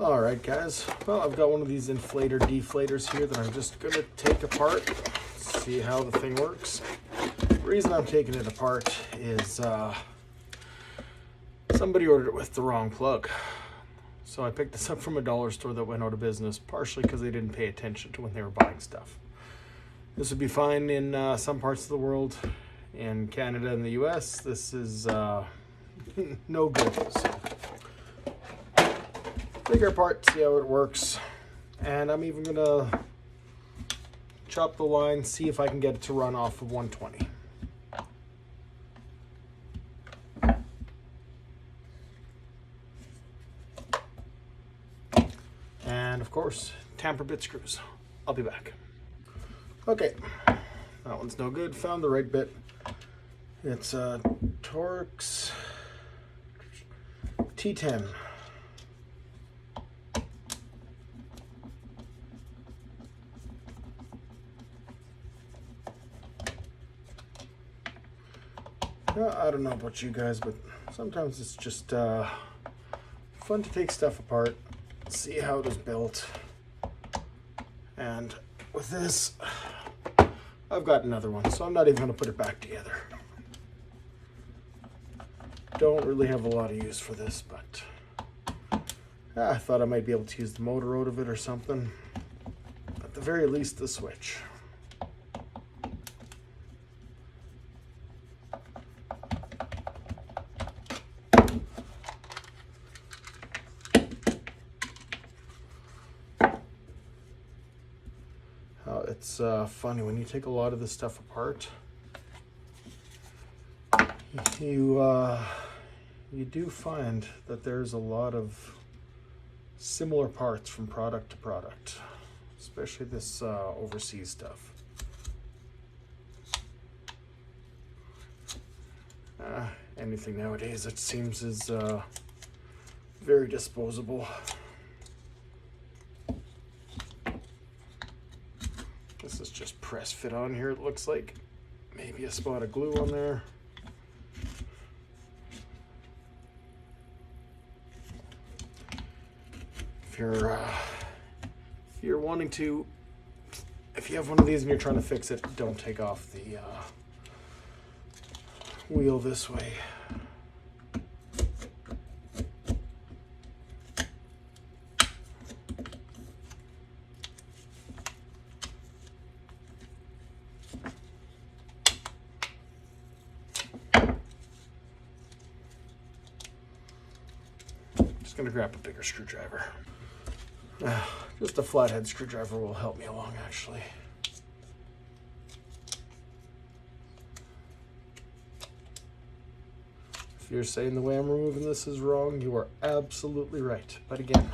All right, guys. Well, I've got one of these inflator deflators here that I'm just gonna take apart, see how the thing works. The reason I'm taking it apart is somebody ordered it with the wrong plug. So I picked this up from a dollar store that went out of business, partially because they didn't pay attention to when they were buying stuff. This would be fine in some parts of the world. In Canada and the US, this is no good. So figure apart, see how it works. And I'm even gonna chop the line, see if I can get it to run off of 120. And of course, tamper bit screws. I'll be back. Okay, that one's no good. Found the right bit. It's a Torx T10. I don't know about you guys, but sometimes it's just fun to take stuff apart, see how it was built. And with this, I've got another one, so I'm not even going to put it back together. Don't really have a lot of use for this, but I thought I might be able to use the motor out of it or something. At the very least, the switch. It's funny when you take a lot of this stuff apart. You do find that there's a lot of similar parts from product to product, especially this overseas stuff. Anything nowadays, it seems, is very disposable. This is just press fit on here, it looks like. Maybe a spot of glue on there. If you're wanting to, if you have one of these and you're trying to fix it, don't take off the wheel this way. Just gonna grab a bigger screwdriver. Just a flathead screwdriver will help me along, actually. If you're saying the way I'm removing this is wrong, you are absolutely right. But again,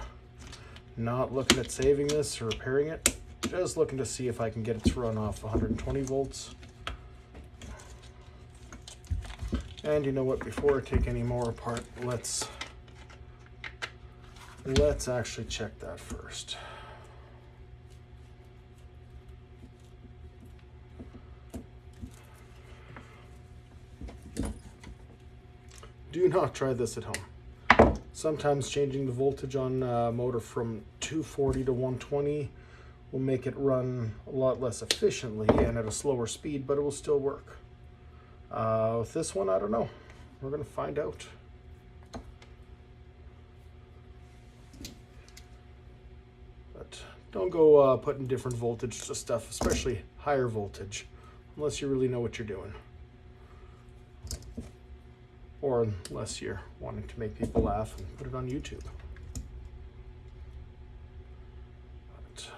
not looking at saving this or repairing it, just looking to see if I can get it to run off 120 volts. And you know what, before I take any more apart, let's actually check that first. Do not try this at home. Sometimes changing the voltage on a motor from 240 to 120 will make it run a lot less efficiently and at a slower speed, but it will still work. With this one, I don't know. We're gonna find out. Don't go putting different voltage to stuff, especially higher voltage, unless you really know what you're doing. Or unless you're wanting to make people laugh and put it on YouTube. But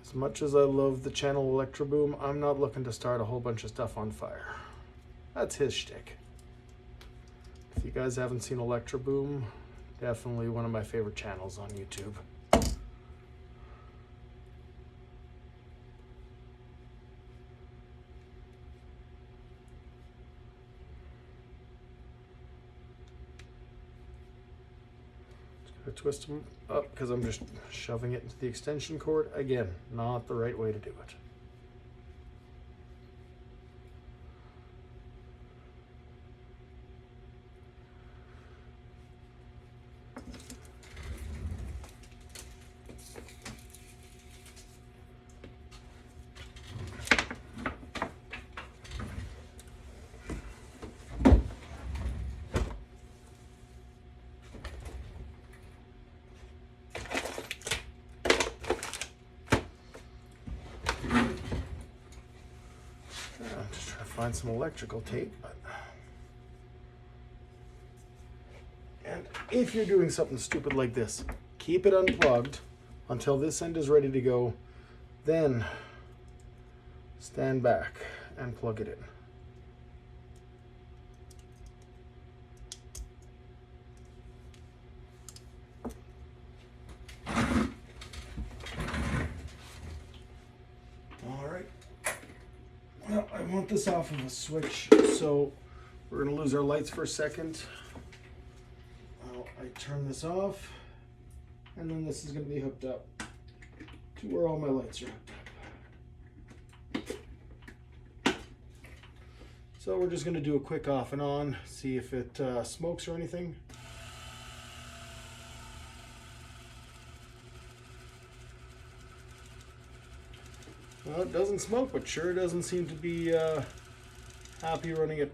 as much as I love the channel Electro Boom, I'm not looking to start a whole bunch of stuff on fire. That's his shtick. If you guys haven't seen Electro Boom, definitely one of my favorite channels on YouTube. Just gotta twist them up because I'm just shoving it into the extension cord. Again, not the right way to do it. find some electrical tape. And if you're doing something stupid like this, keep it unplugged until this end is ready to go. Then stand back and plug it in. Well, I want this off of a switch, so we're going to lose our lights for a second. I turn this off, and then this is going to be hooked up to where all my lights are hooked up. So we're just going to do a quick off and on, see if it smokes or anything. Well, it doesn't smoke, but sure doesn't seem to be happy running at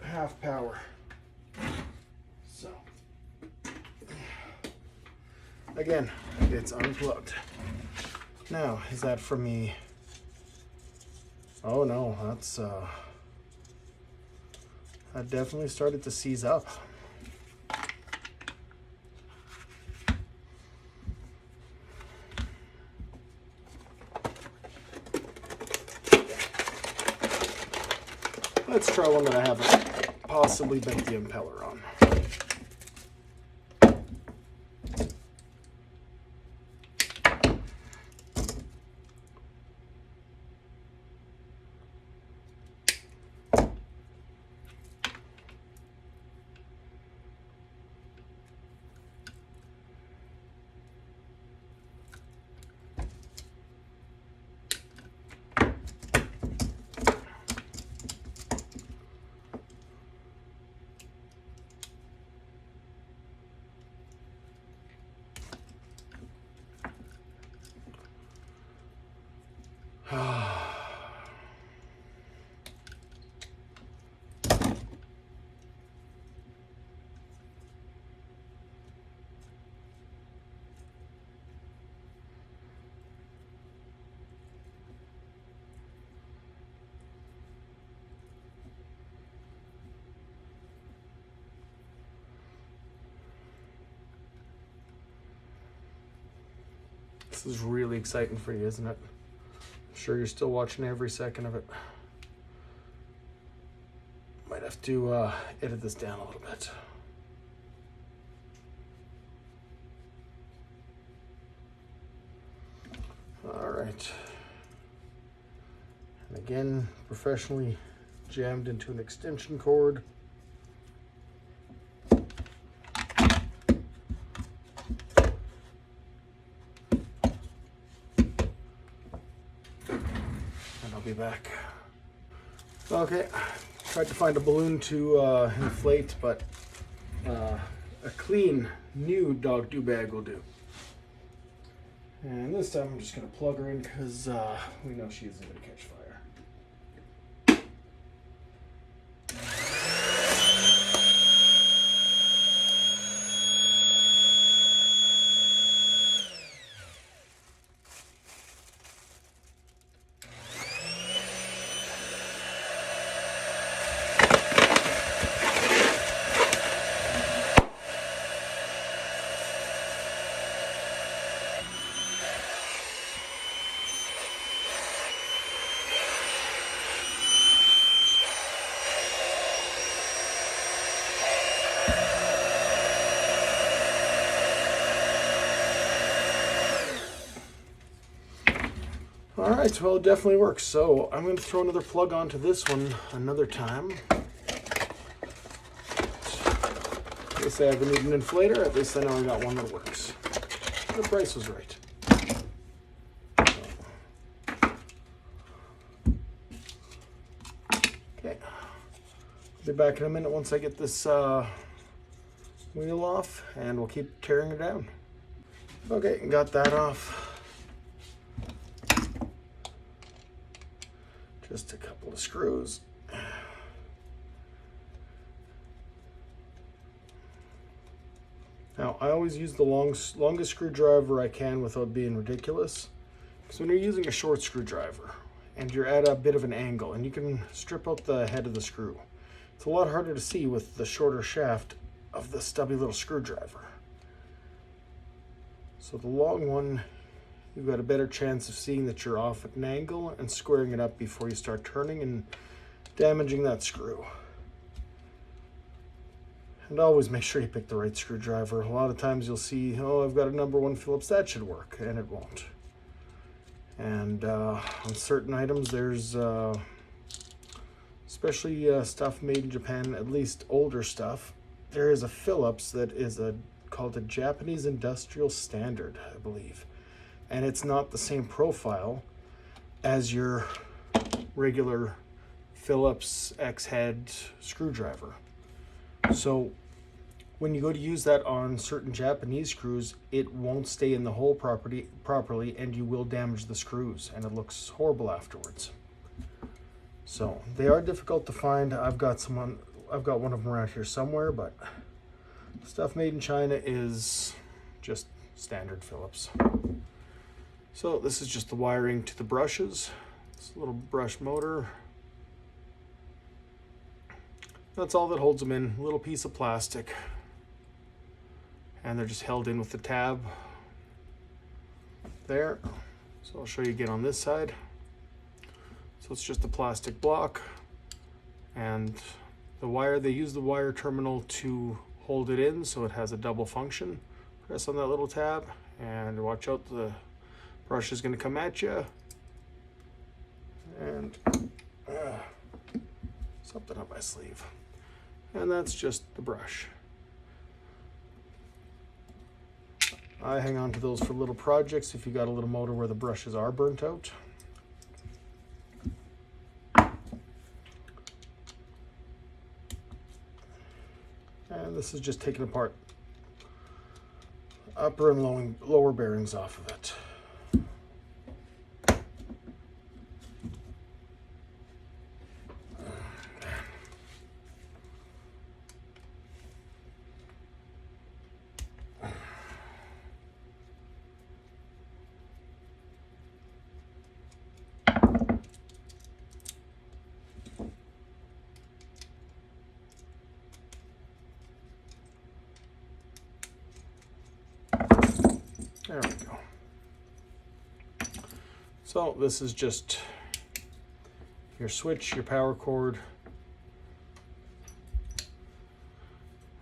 half power. So, again, it's unplugged. Now, is that for me? Oh no, that's that definitely started to seize up. Let's try one that I haven't possibly bent the impeller on. This is really exciting for you, isn't it? I'm sure you're still watching every second of it. Might have to edit this down a little bit. All right. And again, professionally jammed into an extension cord. Be back. Okay, tried to find a balloon to inflate, but a clean new dog do bag will do. And this time I'm just going to plug her in because we know she isn't going to catch fire. All right, well, it definitely works. So I'm going to throw another plug onto this one another time. They say I've been needing an inflator. At least I know I got one that works. The price was right. Okay. I'll be back in a minute once I get this wheel off, and we'll keep tearing it down. Okay, got that off. Just a couple of screws. Now, I always use the longest screwdriver I can without being ridiculous. Because when you're using a short screwdriver, and you're at a bit of an angle, and you can strip out the head of the screw. It's a lot harder to see with the shorter shaft of the stubby little screwdriver. So the long one, you've got a better chance of seeing that you're off at an angle and squaring it up before you start turning and damaging that screw. And always make sure you pick the right screwdriver. A lot of times you'll see, oh, I've got a number 1 Phillips, that should work, and it won't. And on certain items, there's especially stuff made in Japan, at least older stuff, there is a Phillips that is called a Japanese Industrial Standard, I believe. And it's not the same profile as your regular Phillips X-head screwdriver. So when you go to use that on certain Japanese screws, it won't stay in the hole properly, and you will damage the screws, and it looks horrible afterwards. So they are difficult to find. I've got one of them around here somewhere, but stuff made in China is just standard Phillips. So this is just the wiring to the brushes. This little brush motor. That's all that holds them in, a little piece of plastic. And they're just held in with the tab there. So I'll show you again on this side. So it's just a plastic block, and the wire, they use the wire terminal to hold it in so it has a double function. Press on that little tab and watch out, the brush is going to come at you. And something up my sleeve. And that's just the brush. I hang on to those for little projects if you got a little motor where the brushes are burnt out. And this is just taking apart upper and lower bearings off of it. There we go. So this is just your switch, your power cord.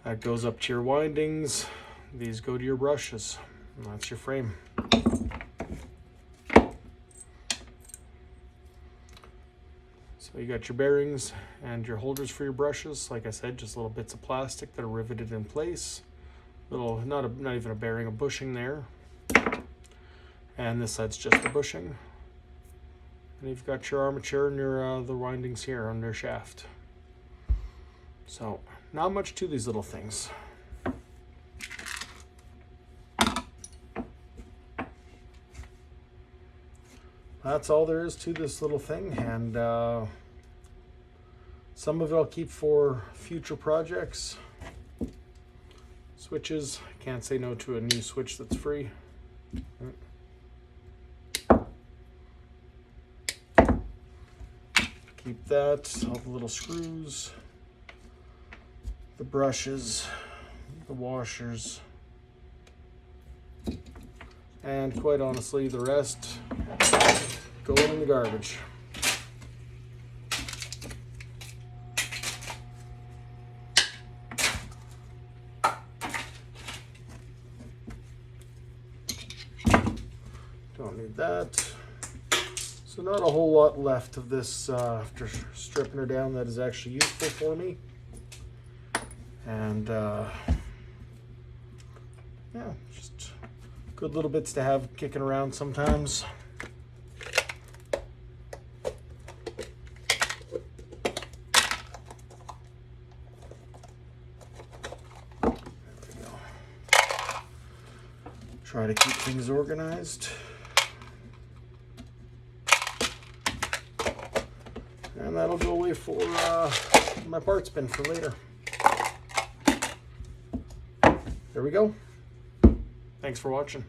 That goes up to your windings. These go to your brushes. And that's your frame. So you got your bearings and your holders for your brushes. Like I said, just little bits of plastic that are riveted in place. Little, not even a bearing, a bushing there. And this side's just the bushing. And you've got your armature and your the windings here on your shaft. So not much to these little things. That's all there is to this little thing, and some of it I'll keep for future projects. Switches, can't say no to a new switch that's free. Keep that, all the little screws, the brushes, the washers, and quite honestly, the rest go in the garbage. Don't need that. So not a whole lot left of this after stripping her down that is actually useful for me. And yeah, just good little bits to have kicking around sometimes. There we go. Try to keep things organized. And that'll go away for my parts bin for later. There we go. Thanks for watching.